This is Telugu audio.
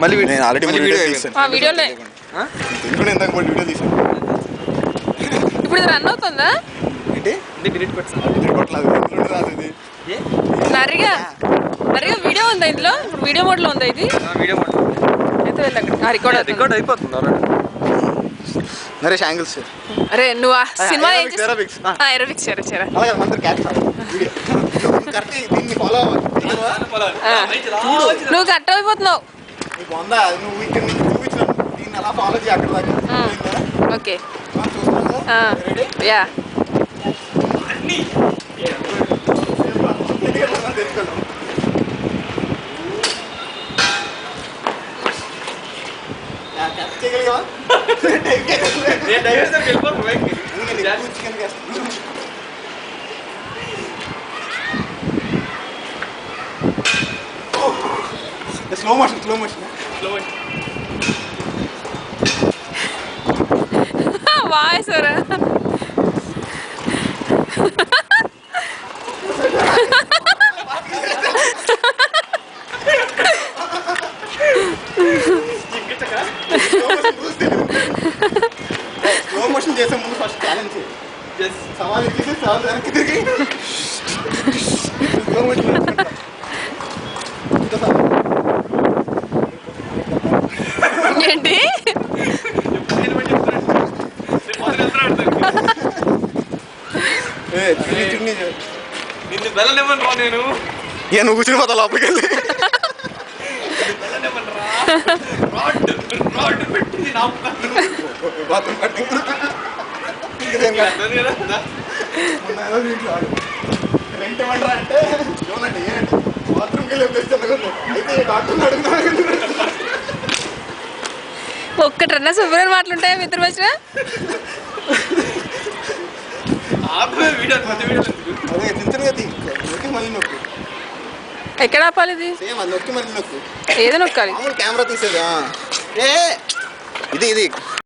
మళ్ళీ నేను ఆల్రెడీ వీడియో తీసాను. వీడియోలో ఇంట్లో ఎంత వీడియో తీసాను. ఇప్పుడు ఇది రన్ అవుతుందా? ఏంటి డిలీట్ కొట్టు. నరిగా వీడియో ఉందా ఇందులో? ఇప్పుడు వీడియో మోడ్లో ఉందా ఇది? వీడియో మోడ్ అయితే వెళ్ళి అక్కడ రికార్డ్ అయిపోతుంది ఆల్రెడీ. నరేష్ యాంగిల్స్ అరే నువ్వు ఆ సినిమా ఏం aerobics. ఎరోబిక్స్ చేరా అలాగే అందరు క్యాచ్ వీడియో కరెక్ట్ దీన్ని ఫాలో అవ్వాలి. నువ్వు కట్ అయిపోతున్నావు. నీకు వందా నువ్వు ఇక్కడ నీకు చూపించాను దీన్ని అలా ఫాలో చేయి అక్కడ దాకా. Okay ready yeah slow motion వాయిసరా స్లో మోషన్ చేసే ముందు ఫస్ట్ ఛాలెంజ్ సవాల్ ఇచ్చేసి సవాల్ వెనక్కి తిరిగి స్లో మోషన్ ఏంటి? నిన్ను వెళ్ళనివ్వను రా నేను. ఇక నువ్వు కూర్చుని పోతా లోపలికి వెళ్ళి రాడ్ పెట్టింది నా బాత్రూమ్ రెంట్ ఏమంటారా అంటే చూడండి ఏంటంటే బాత్రూమ్కి వెళ్ళి అయితే డాక్టర్ అడుగుతున్నా. ఒక్కటన్నా శుభ్రం మాటలుంటాయా మీ ఇద్దరు మధ్య? అదే తింటారుగా నొక్కి మళ్ళీ నొక్కు. ఎక్కడ ఆపాలి ఇది? సేమ్ అది నొక్కి మళ్ళీ నొక్కు. ఏదో నొక్కాలి. మామూలు కెమెరా తీసేదా ఇది